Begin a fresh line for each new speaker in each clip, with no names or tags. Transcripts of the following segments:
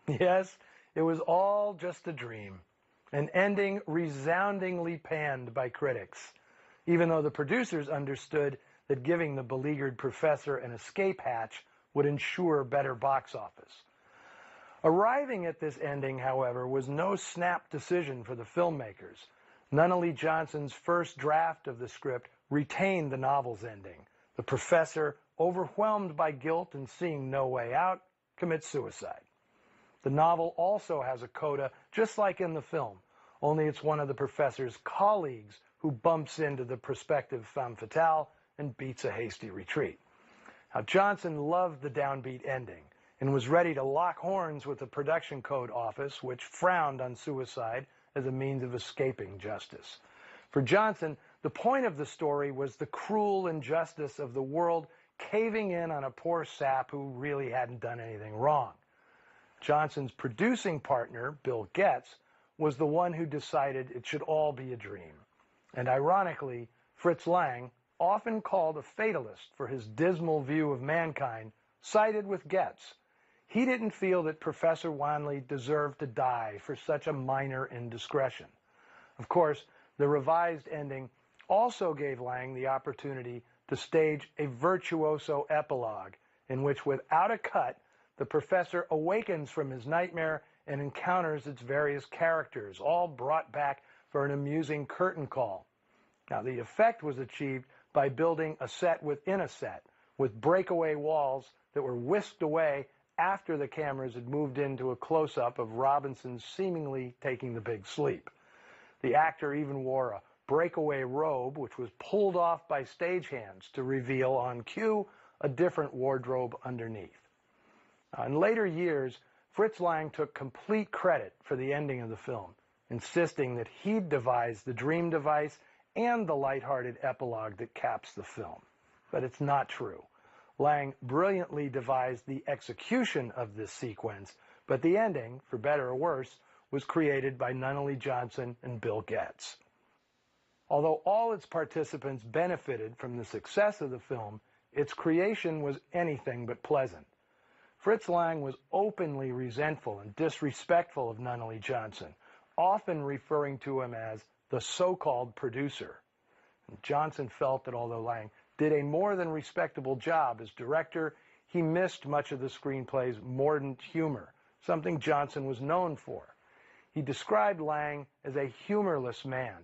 Yes, it was all just a dream, an ending resoundingly panned by critics, even though the producers understood that giving the beleaguered professor an escape hatch would ensure better box office. Arriving at this ending, however, was no snap decision for the filmmakers. Nunnally Johnson's first draft of the script retained the novel's ending. The professor, overwhelmed by guilt and seeing no way out, commits suicide. The novel also has a coda just like in the film, only it's one of the professor's colleagues who bumps into the prospective femme fatale and beats a hasty retreat. Now, Johnson loved the downbeat ending and was ready to lock horns with the production code office, which frowned on suicide as a means of escaping justice. For Johnson, the point of the story was the cruel injustice of the world caving in on a poor sap who really hadn't done anything wrong. Johnson's producing partner, Bill Getz, was the one who decided it should all be a dream. And ironically, Fritz Lang, often called a fatalist for his dismal view of mankind, sided with Getz. He didn't feel that Professor Wanley deserved to die for such a minor indiscretion. Of course, the revised ending also gave Lang the opportunity to stage a virtuoso epilogue in which, without a cut, the professor awakens from his nightmare and encounters its various characters, all brought back for an amusing curtain call. Now, the effect was achieved by building a set within a set, with breakaway walls that were whisked away after the cameras had moved into a close-up of Robinson seemingly taking the big sleep. The actor even wore a breakaway robe, which was pulled off by stagehands to reveal on cue a different wardrobe underneath. In later years, Fritz Lang took complete credit for the ending of the film, insisting that he'd devised the dream device and the lighthearted epilogue that caps the film. But it's not true. Lang brilliantly devised the execution of this sequence, but the ending, for better or worse, was created by Nunnally Johnson and Bill Getz. Although all its participants benefited from the success of the film, its creation was anything but pleasant. Fritz Lang was openly resentful and disrespectful of Nunnally Johnson, often referring to him as the so-called producer. And Johnson felt that although Lang did a more than respectable job as director, he missed much of the screenplay's mordant humor, something Johnson was known for. He described Lang as a humorless man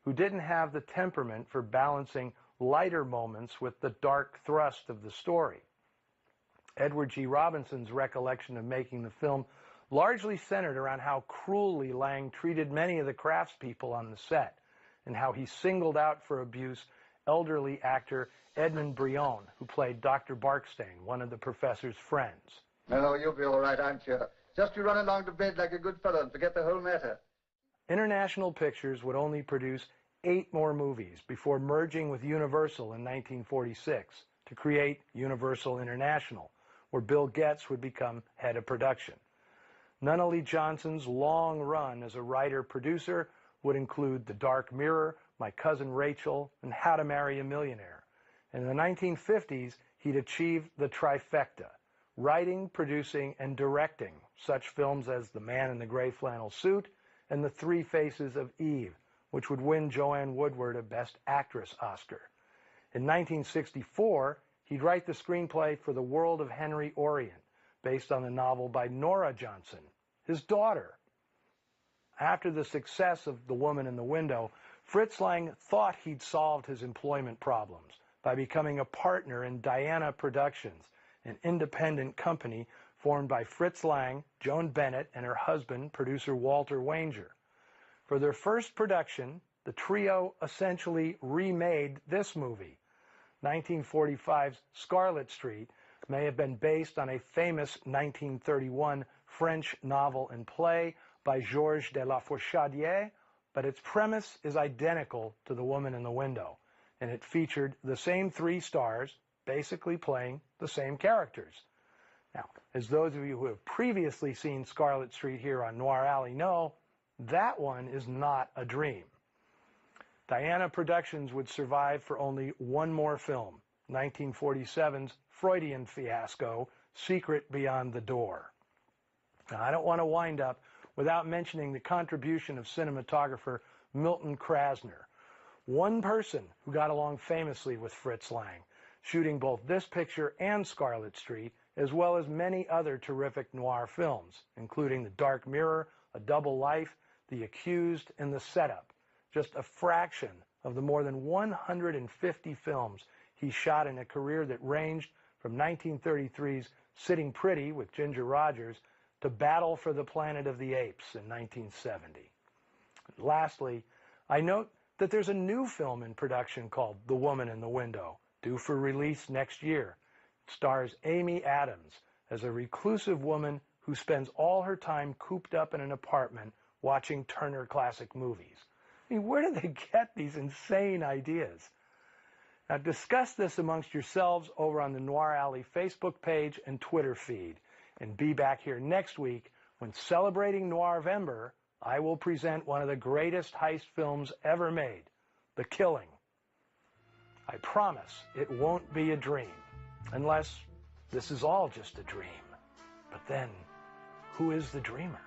who didn't have the temperament for balancing lighter moments with the dark thrust of the story. Edward G. Robinson's recollection of making the film largely centered around how cruelly Lang treated many of the craftspeople on the set, and how he singled out for abuse elderly actor Edmund Brion, who played Dr. Barkstain, one of the professor's friends.
No, you'll be all right, I'm sure. Just you run along to bed like a good fellow and forget the whole matter.
International Pictures would only produce 8 more movies before merging with Universal in 1946 to create Universal International, where Bill Getz would become head of production. Nunnally Johnson's long run as a writer-producer would include The Dark Mirror, My Cousin Rachel, and How to Marry a Millionaire. And in the 1950s, he'd achieved the trifecta, writing, producing, and directing such films as The Man in the Gray Flannel Suit and The Three Faces of Eve, which would win Joanne Woodward a Best Actress Oscar. In 1964, he'd write the screenplay for The World of Henry Orient, based on the novel by Nora Johnson, his daughter. After the success of The Woman in the Window, Fritz Lang thought he'd solved his employment problems by becoming a partner in Diana Productions, an independent company formed by Fritz Lang, Joan Bennett, and her husband, producer Walter Wanger. For their first production, the trio essentially remade this movie. 1945's Scarlet Street may have been based on a famous 1931 French novel and play by Georges de la Fourchadière, but its premise is identical to The Woman in the Window, and it featured the same 3 stars, basically playing the same characters. Now, as those of you who have previously seen Scarlet Street here on Noir Alley know, that one is not a dream. Diana Productions would survive for only one more film, 1947's Freudian fiasco, Secret Beyond the Door. Now, I don't want to wind up without mentioning the contribution of cinematographer Milton Krasner, one person who got along famously with Fritz Lang, shooting both this picture and Scarlet Street, as well as many other terrific noir films, including The Dark Mirror, A Double Life, The Accused, and The Setup. Just a fraction of the more than 150 films he shot in a career that ranged from 1933's Sitting Pretty with Ginger Rogers to Battle for the Planet of the Apes in 1970. Lastly, I note that there's a new film in production called The Woman in the Window, due for release next year. It stars Amy Adams as a reclusive woman who spends all her time cooped up in an apartment watching Turner Classic Movies. I mean, where do they get these insane ideas? Now, discuss this amongst yourselves over on the Noir Alley Facebook page and Twitter feed. And be back here next week when, celebrating Noirvember, I will present one of the greatest heist films ever made, The Killing. I promise it won't be a dream, unless this is all just a dream. But then, who is the dreamer?